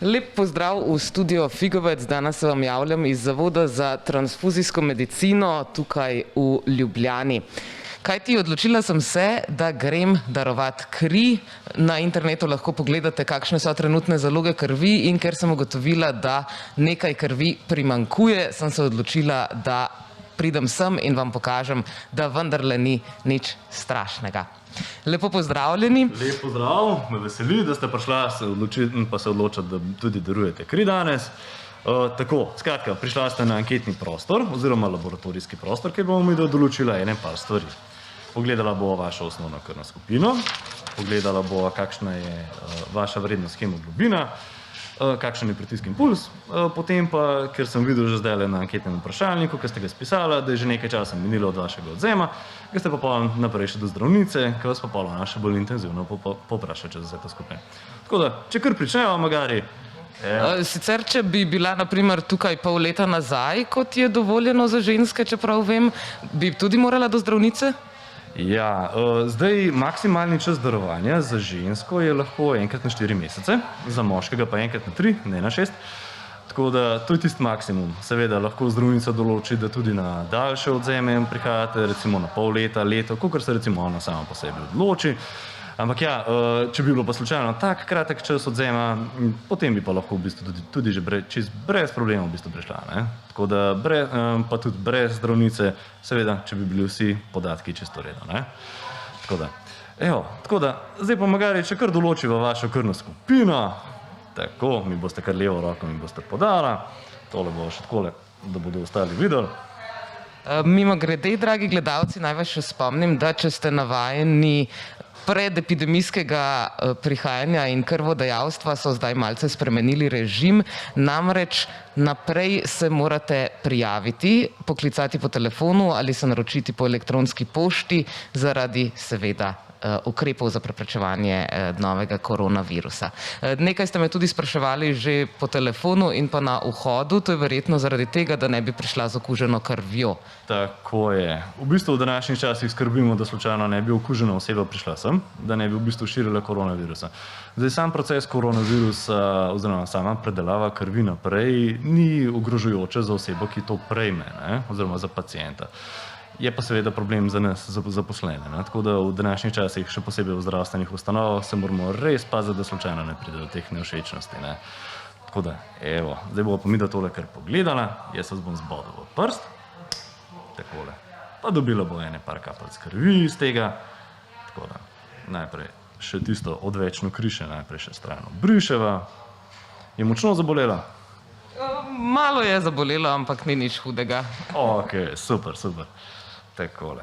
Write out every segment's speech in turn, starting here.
Lep pozdrav v studio Figovec. Danes se vam javljam iz Zavoda za transfuzijsko medicino tukaj v Ljubljani. Kajti odločila sem se, da grem darovat kri. Na internetu lahko pogledate, kakšne so trenutne zaloge krvi, in ker sem ugotovila, da nekaj krvi primanjkuje, sem se odločila, da pridem sem in vam pokažem, da vendarle ni nič strašnega. Lepo pozdravljeni. Lep pozdrav, me veseli, da ste prišla pa se odločiti, da tudi darujete kri danes. Tako, skratka, prišla ste na anketni prostor oziroma laboratorijski prostor, kjer bomo mi določila ene par stvari. Pogledala bo vašo osnovno krvno skupino, pogledala bo, kakšna je vaša vrednost hemoglobina, kakšen je pritisk in puls, potem pa, ker sem videl že zdaj na anketnem vprašalniku, ki ste ga spisala, da je že nekaj časa minilo od vašega odzema, ki ste pa pol naprej še do zdravnice, ki vas pa pol še bolj intenzivno popraša čez vse to skupaj. Tako da, če kar pričneva, magari. Sicer, če bi bila naprimer tukaj pol leta nazaj, kot je dovoljeno za ženske, čeprav vem, bi tudi morala do zdravnice? Ja, zdaj maksimalni čas darovanja za žensko je lahko enkrat na 4 mesece, za moškega pa enkrat na 3, ne na 6. Tako da to je tisti maksimum. Seveda lahko zdravnica določi, da tudi na daljše odzeme prihajate, recimo na pol leta, leto, kakor se recimo ona sama po sebi odloči. Ampak ja, če bi bilo pa slučajno tak kratek čas odzema, potem bi pa lahko v bistvu tudi že brez problemov v bistvu prišla, ne? Tako da pa tudi brez zdravnice, seveda, če bi bili vsi podatki čisto redo, ne? Tako da, zdaj pa magari, če kar določiva vašo krvno skupino, tako, mi boste kar levo roko mi boste podala, tole bo še takole, da bodo ostali videli. Mimogrede, dragi gledalci, naj vas še spomnim, da če ste navajeni predepidemijskega prihajanja in krvodajalstva, so zdaj malce spremenili režim, namreč naprej se morate prijaviti, poklicati po telefonu ali se naročiti po elektronski pošti zaradi seveda ukrepov za preprečevanje novega koronavirusa. Nekaj ste me tudi spraševali že po telefonu in pa na vhodu, to je verjetno zaradi tega, da ne bi prišla z okuženo krvjo. Tako je. V bistvu v današnjih časih skrbimo, da slučajno ne bi okužena oseba prišla sem, da ne bi v bistvu širila koronavirusa. Zdaj sam proces koronavirusa oziroma sama predelava krvi naprej ni ogrožujoče za osebo, ki to prejme, ne? Oziroma za pacienta. Je pa seveda problem za nas, za zaposlene. Tako da v današnjih časih, še posebej v zdravstvenih ustanovah, se moramo res paziti, da slučajno ne pride do teh nevšečnosti. Tako da, evo, zdaj bomo pa mi da tole kar pogledala, jaz vas bom zbodal v prst, takole, pa dobila bo ene par kapljic krvi iz tega, tako da, najprej še tisto odvečno kri še najprej še stran obriševa. Je močno zabolela? Malo je zabolelo, ampak ni nič hudega. Ok, super, super. Takole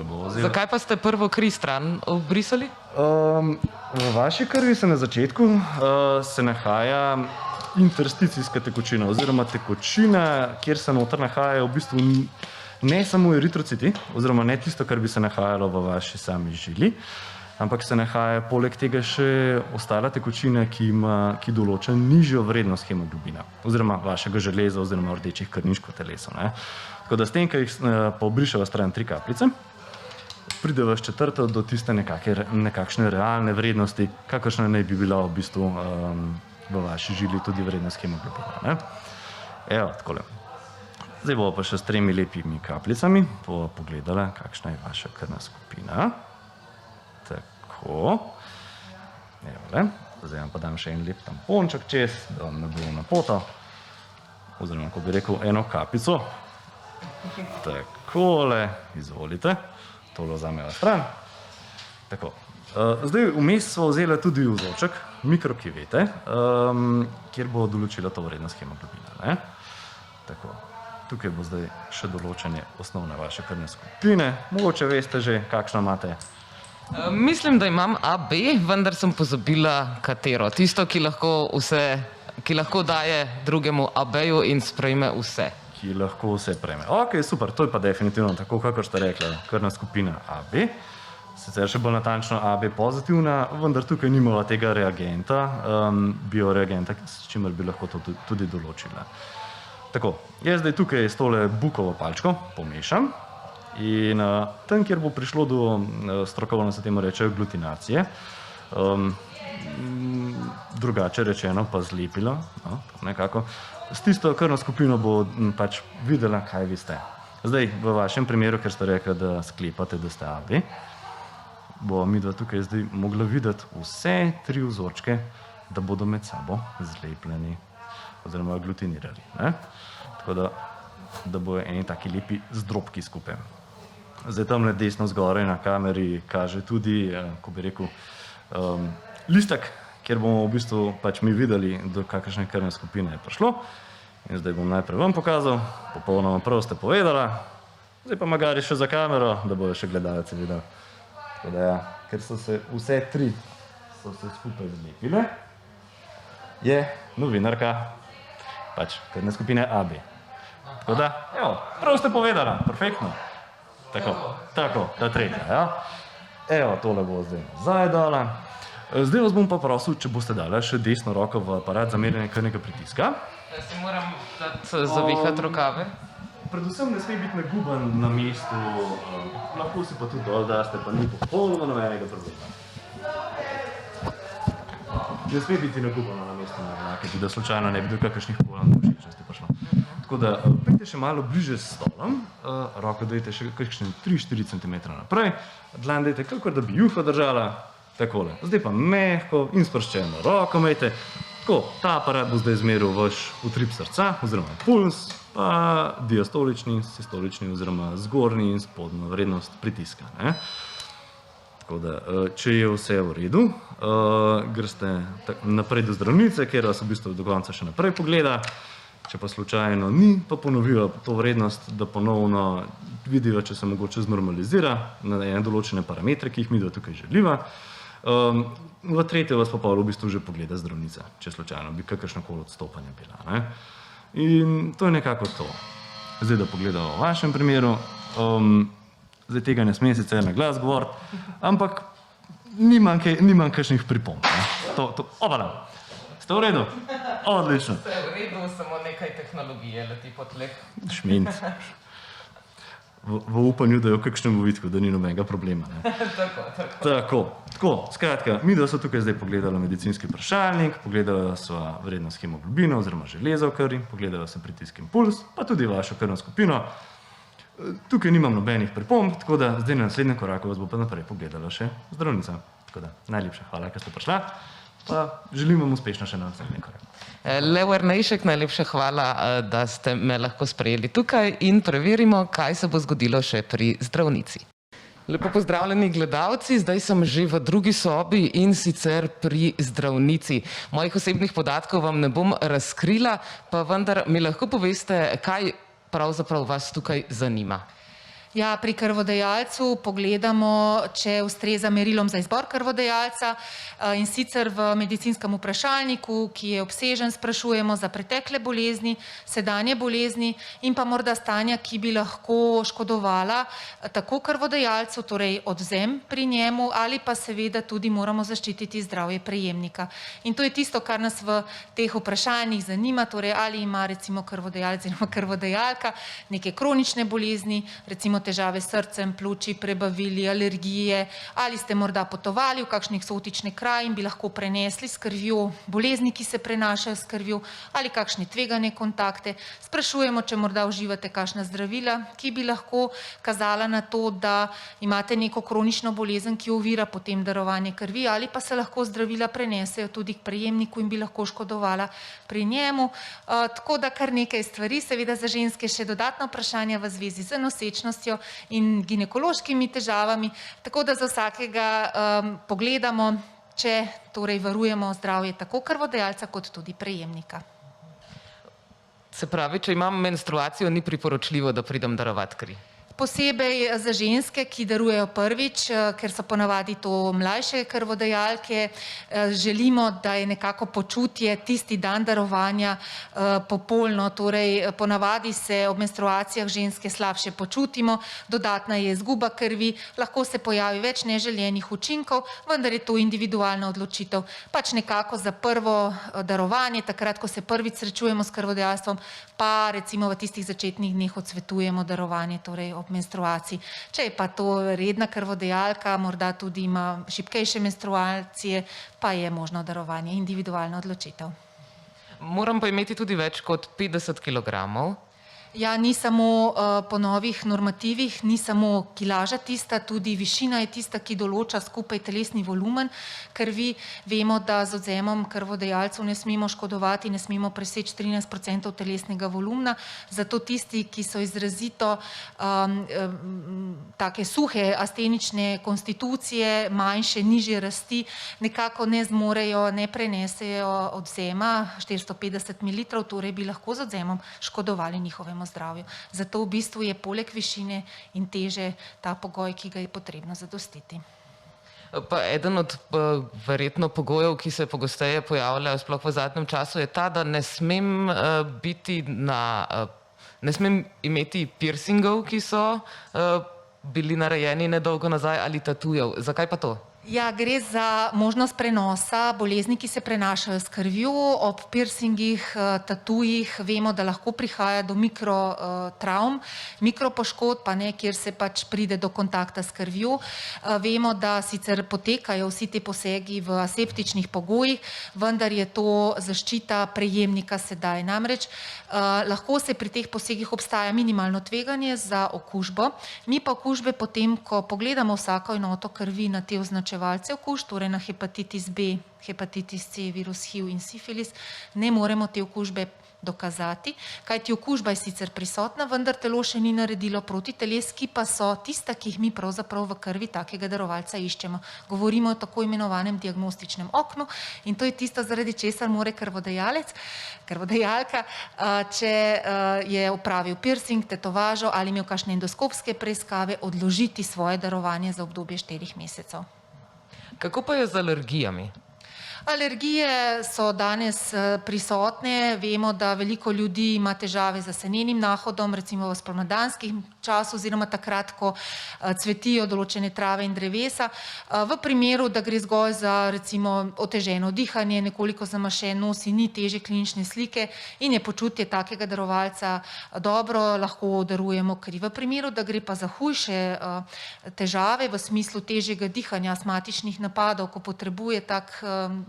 bo vzela. Zakaj pa ste prvo kri stran obrisali? V vaši krvi se na začetku se nahaja intersticijska tekočina oziroma tekočina, kjer se noter nahajajo v bistvu ne samo eritrociti, oziroma ne tisto, kar bi se nahajalo v vaši sami žili, ampak se nahaja poleg tega še ostala tekočina, ki določa nižjo vrednost hemoglobina oziroma vašega železa oziroma rdečih krvničkov telesov. Tako da s tem, ko jih pobriševa stran 3 kapljice, prideva s četrto do tiste nekakšne realne vrednosti, kakršna naj bi bila v bistvu v vaši žili tudi vrednost hemoglobina. Evo, takole. Zdaj bomo pa še s 3 lepimi kapljicami pogledala, kakšna je vaša krvna skupina. Tako. Evo, zdaj vam pa dam še en lep tamponček čez, da vam ne bo napotal. Oziroma, ko bi rekel, eno kapico. Takole, izvolite. Tole vzameva stran. Tako. Zdaj vmes smo vzela tudi vzorček mikrokivete, kjer bo določila to vrednost hemoglobina. Tako. Tukaj bo zdaj še določanje osnovne vaše krvne skupine. Mogoče veste že, kakšno imate. Mislim, da imam AB, vendar sem pozabila katero. Tisto, ki lahko daje drugemu AB-ju in sprejme vse. Ki lahko vse prejme. Ok, super, to je pa definitivno tako, kakor ste rekla, krvna skupina AB. Sicer še bolj natančno AB pozitivna, vendar tukaj nimava tega reagenta, bioreagenta, s čimer bi lahko to tudi določila. Tako, jaz zdaj tukaj s tole bukovo palčko pomešam. In tam, kjer bo prišlo do, strokovno se temu reče, aglutinacije, drugače rečeno pa zlepilo, no, nekako, s tisto krvno skupino bo pač videla, kaj vi ste. Zdaj, v vašem primeru, ker ste rekli, da sklepate, da ste AB, bo midva tukaj zdaj mogla videti vse 3 vzorčke, da bodo med sabo zlepljeni oziroma aglutinirali. Ne? Tako da bojo eni taki lepi zdrobki skupaj. Zdaj tamle desno zgoraj na kameri kaže tudi, ko bi rekel, listek, kjer bomo v bistvu pač mi videli, do kakšne krvne skupine je prišlo. In zdaj bom najprej vam pokazal, popolnoma prav ste povedala, zdaj pa magari še za kamero, da bojo še gledalci videli. Tako da ja, ker so se vse 3 so se skupaj zlepile, je novinarka pač krvne skupine AB. Tako da, evo, prav ste povedala, perfektno. Tako, ta tretja, ja. Evo, tole bo zdaj nazaj dala. Zdaj vas bom pa prosil, če boste dali še desno roko v aparat za merjenje krvnega pritiska. Da si moram zavihati rokave. Predvsem ne sme biti naguban na mestu, lahko si pa tudi dol daste, pa ni popolnoma nobenega problema. Ne sme biti naguban na mestu nagnake, da slučajno ne bi do kakšnih polan všečnosti prišlo. Tako da pridite še malo bliže s stolom, roko dajte še kakšne 3-4 cm naprej, dlan dajte kakor, da bi juho držala, takole. Zdaj pa mehko in sproščeno roko imejte. Tako, ta aparat bo zdaj izmeril vaš utrip srca, oziroma puls, pa diastolični, sistolični, oziroma zgornji in spodnjo vrednost pritiska. Ne? Tako da, če je vse v redu, greste naprej do zdravnice, kjer vas v bistvu do konca še naprej pogleda. Če pa slučajno ni, pa ponovijo to vrednost, da ponovno vidijo, če se mogoče znormalizira na ene določene parametre, ki jih mi tukaj želiva. V tretje vas pa v bistvu že pogleda zdravnica, če slučajno bi kakršnokoli odstopanje bila. Ne? In to je nekako to. Zdaj, da pogledamo v vašem primeru, zdaj tega ne smem sicer na glas govoriti, ampak nimam kakšnih pripomb. Opala, ste v redu? Odlično. Ste v redu, samo nekaj tehnologije leti po tleh. Šminc. V upanju, da je v kakšnem vidku, da ni nobenega problema. Ne? Tako, skratka, mi da so tukaj zdaj pogledali medicinski vprašalnik, pogledali so vrednost hemoglobina oziroma železa v krvi, pogledali so pritisk in puls, pa tudi vašo krvno skupino. Tukaj nimam nobenih pripomb, tako da zdaj na naslednjem koraku vas bo pa naprej pogledala še zdravnica. Tako da, najlepša hvala, ker ste prišla, pa želim vam uspešno še na naslednjem koraku. Lev Ernejšek, najlepša hvala, da ste me lahko sprejeli tukaj in preverimo, kaj se bo zgodilo še pri zdravnici. Lepo pozdravljeni gledalci, zdaj sem že v drugi sobi in sicer pri zdravnici. Mojih osebnih podatkov vam ne bom razkrila, pa vendar mi lahko poveste, kaj pravzaprav vas tukaj zanima. Ja, pri krvodajalcu pogledamo, če ustreza merilom za izbor krvodajalca, in sicer v medicinskem vprašalniku, ki je obsežen, sprašujemo za pretekle bolezni, sedanje bolezni in pa morda stanja, ki bi lahko škodovala tako krvodajalcu, torej odvzem pri njemu, ali pa seveda tudi moramo zaščititi zdravje prejemnika. In to je tisto, kar nas v teh vprašanjih zanima, torej ali ima recimo krvodajalec oziroma krvodajalka neke kronične bolezni, recimo težave s srcem, pljuči, prebavili, alergije, ali ste morda potovali v kakšne eksotične kraje in bi lahko prenesli s krvjo bolezni, ki se prenašajo s krvjo, ali kakšne tvegane kontakte. Sprašujemo, če morda uživate kakšna zdravila, ki bi lahko kazala na to, da imate neko kronično bolezen, ki ovira potem darovanje krvi, ali pa se lahko zdravila prenesejo tudi k prejemniku in bi lahko škodovala pri njemu. Tako da kar nekaj stvari, seveda za ženske še dodatna vprašanja v zvezi z nosečnostjo in ginekološkimi težavami, tako da za vsakega pogledamo, če torej varujemo zdravje tako krvodajalca kot tudi prejemnika. Se pravi, če imam menstruacijo, ni priporočljivo, da pridem darovat kri. Posebej za ženske, ki darujejo prvič, ker so ponavadi to mlajše krvodajalke, želimo, da je nekako počutje tisti dan darovanja popolno, torej ponavadi se ob menstruacijah ženske slabše počutimo, dodatna je izguba krvi, lahko se pojavi več neželjenih učinkov, vendar je to individualna odločitev. Pač nekako za prvo darovanje, takrat, ko se prvič srečujemo s krvodajalstvom, pa recimo v tistih začetnih dneh odsvetujemo darovanje, torej ob ob menstruaciji. Če je pa to redna krvodajalka, morda tudi ima šibkejše menstruacije, pa je možno darovanje, individualna odločitev. Moram pa imeti tudi več kot 50 kilogramov. Ja, ni samo po novih normativih, ni samo kilaža tista, tudi višina je tista, ki določa skupaj telesni volumen krvi. Vemo, da z odvzemom krvodajalcev ne smemo škodovati, ne smemo preseči 13% telesnega volumna, zato tisti, ki so izrazito take suhe astenične konstitucije, manjše, nižje rasti, nekako ne zmorejo, ne prenesejo odvzema 450 ml, torej bi lahko z odvzemom škodovali njihovemu zdravju. Zato v bistvu je poleg višine in teže ta pogoj, ki ga je potrebno zadostiti. Pa eden od verjetno pogojev, ki se pogosteje pojavljajo sploh v zadnjem času, je ta, da ne smem ne smem imeti piercingov, ki so bili narejeni nedolgo nazaj, ali tatujev. Zakaj pa to? Ja, gre za možnost prenosa bolezni, ki se prenašajo s krvjo. Ob piercingih, tatujih vemo, da lahko prihaja do mikrotravm, mikropoškodb, kjer se pač pride do kontakta s krvjo. Vemo, da sicer potekajo vsi ti posegi v aseptičnih pogojih, vendar je to zaščita prejemnika sedaj. Namreč lahko se pri teh posegih obstaja minimalno tveganje za okužbo. Mi pa okužbe potem, ko pogledamo vsako enoto krvi na te označevalce okužb, torej na hepatitis B, hepatitis C, virus HIV in sifilis, ne moremo te okužbe dokazati, kajti okužba je sicer prisotna, vendar telo še ni naredilo protiteles, ki pa so tista, ki jih mi pravzaprav v krvi takega darovalca iščemo. Govorimo o tako imenovanem diagnostičnem oknu in to je tisto, zaradi česar mora krvodajalka, če je opravil piercing, tetovažo ali imel kakšne endoskopske preiskave, odložiti svoje darovanje za obdobje 4 mesecev. Kako pa je z alergijami? Alergije so danes prisotne, vemo, da veliko ljudi ima težave z asenenim nahodom, recimo v spomladanskem času oziroma takrat, ko cvetijo določene trave in drevesa. V primeru, da gre zgolj za recimo oteženo dihanje, nekoliko zamašen nos in ni težje klinične slike in je počutje takega darovalca dobro, lahko darujemo kri. V primeru, da gre pa za hujše težave v smislu težjega dihanja, astmatičnih napadov, ko potrebuje tak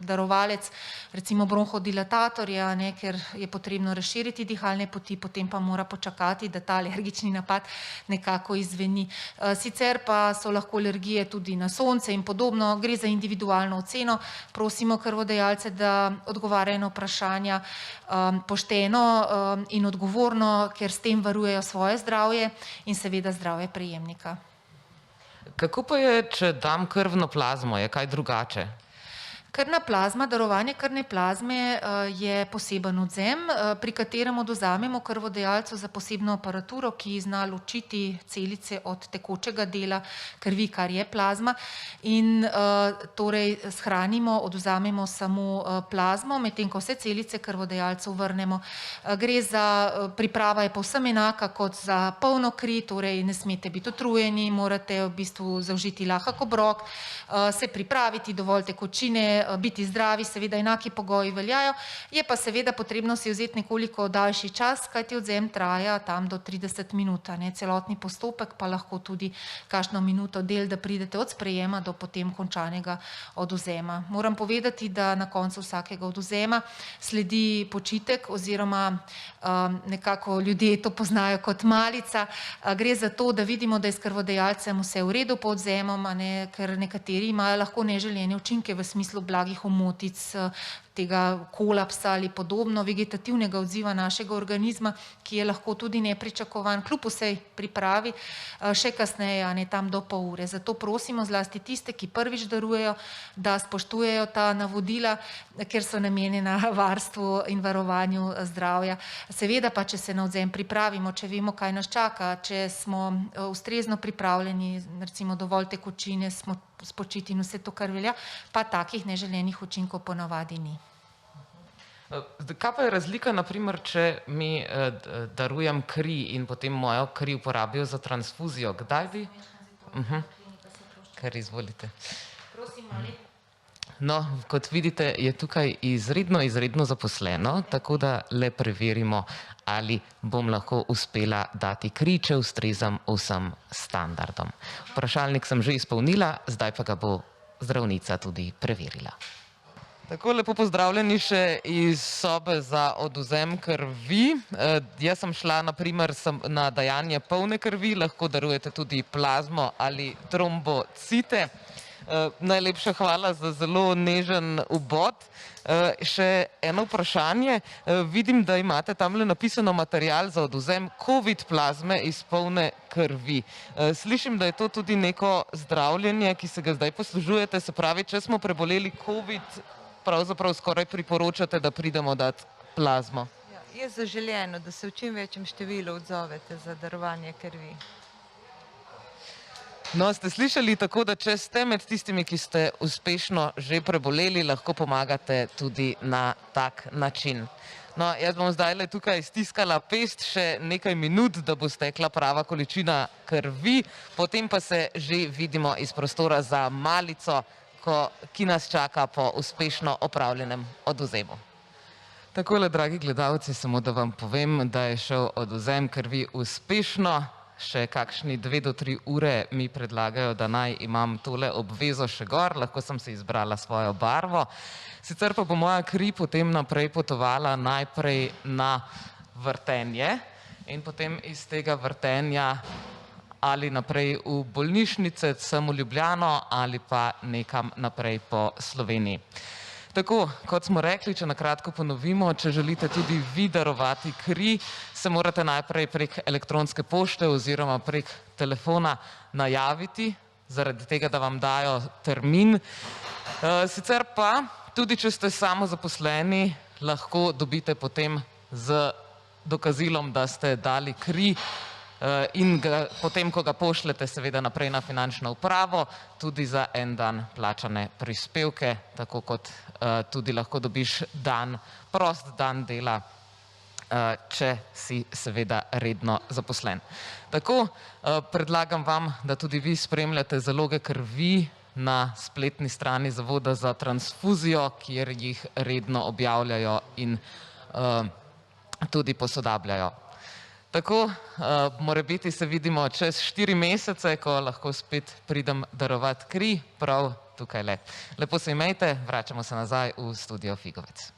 darovalec, recimo bronhodilatatorja, ker je potrebno razširiti dihalne poti, potem pa mora počakati, da ta alergični napad nekako izveni. Sicer pa so lahko alergije tudi na sonce in podobno, gre za individualno oceno. Prosimo krvodajalce, da odgovarjajo na vprašanja pošteno in odgovorno, ker s tem varujejo svoje zdravje in seveda zdravje prejemnika. Kako pa je, če dam krvno plazmo, je kaj drugače? Krvna plazma, darovanje krvne plazme je poseben odvzem, pri katerem odvzamemo krvodajalcu za posebno aparaturo, ki zna ločiti celice od tekočega dela krvi, kar je plazma, in torej shranimo, odvzamemo samo plazmo, medtem ko vse celice krvodajalcev vrnemo. Gre za, priprava je povsem enaka kot za polno kri, torej ne smete biti utrujeni, morate v bistvu zaužiti lahek obrok, se pripraviti, dovolj tekočine, biti zdravi, seveda enaki pogoji veljajo, je pa seveda potrebno si vzeti nekoliko daljši čas, kajti odvzem traja tam do 30 minut, celotni postopek pa lahko tudi kakšno minuto del, da pridete od sprejema do potem končanega odvzema. Moram povedati, da na koncu vsakega odvzema sledi počitek oziroma nekako ljudje to poznajo kot malica. Gre za to, da vidimo, da je s krvodajalcem vse v redu po odvzemom, ker nekateri imajo lahko neželene učinke v smislu blagih omotic, tega kolapsa ali podobno, vegetativnega odziva našega organizma, ki je lahko tudi nepričakovan, kljub vsej pripravi, še kasneje, tam do pol ure. Zato prosimo zlasti tiste, ki prvič darujejo, da spoštujejo ta navodila, ker so namenjena varstvu in varovanju zdravja. Seveda pa, če se na odvzem pripravimo, če vemo, kaj nas čaka, če smo ustrezno pripravljeni, recimo dovolj tekočine, smo spočiti in vse to, kar velja, pa takih neželenih učinkov ponavadi ni. Kaj pa je razlika, naprimer, če mi darujem kri in potem mojo kri uporabijo za transfuzijo? Kdaj bi? Kar izvolite. Prosim, ali? No, kot vidite, je tukaj izredno zaposleno, tako da le preverimo, ali bom lahko uspela dati kri, če ustrezam vsem standardom. Vprašalnik sem že izpolnila, zdaj pa ga bo zdravnica tudi preverila. Tako, lepo pozdravljeni še iz sobe za odvzem krvi. Jaz sem šla naprimer na dajanje polne krvi, lahko darujete tudi plazmo ali trombocite. Najlepša hvala za zelo nežen uvod. Še eno vprašanje. Vidim, da imate tamle napisano material za odvzem COVID plazme iz polne krvi. Slišim, da je to tudi neko zdravljenje, ki se ga zdaj poslužujete, se pravi, če smo preboleli COVID, pravzaprav skoraj priporočate, da pridemo dati plazmo. Ja, je zaželeno, da se v čim večjem številu odzovete za darovanje krvi. No, ste slišali, tako da če ste med tistimi, ki ste uspešno že preboleli, lahko pomagate tudi na tak način. No, jaz bom zdaj tukaj stiskala pest še nekaj minut, da bo stekla prava količina krvi, potem pa se že vidimo iz prostora za malico, ki nas čaka po uspešno opravljenem odvzemu. Takole, dragi gledalci, samo da vam povem, da je šel odvzem krvi uspešno. Še kakšni 2 do 3 ure mi predlagajo, da naj imam tole obvezo še gor, lahko sem si izbrala svojo barvo. Sicer pa bo moja kri potem naprej potovala najprej na vrtenje in potem iz tega vrtenja ali naprej v bolnišnice, sem v Ljubljano ali pa nekam naprej po Sloveniji. Tako, kot smo rekli, če na kratko ponovimo, če želite tudi vi darovati kri, se morate najprej prek elektronske pošte oziroma prek telefona najaviti, zaradi tega, da vam dajo termin. Sicer pa, tudi če ste samozaposleni, lahko dobite potem z dokazilom, da ste dali kri, in potem, ko ga pošljete seveda naprej na finančno upravo, tudi za en dan plačane prispevke, tako kot tudi lahko dobiš prost dan dela, če si seveda redno zaposlen. Tako, predlagam vam, da tudi vi spremljate zaloge krvi na spletni strani Zavoda za transfuzijo, kjer jih redno objavljajo in tudi posodabljajo. Tako, morebiti se vidimo čez 4 mesece, ko lahko spet pridem darovat kri, prav tukaj le. Lepo se imejte, vračamo se nazaj v studio Figovec.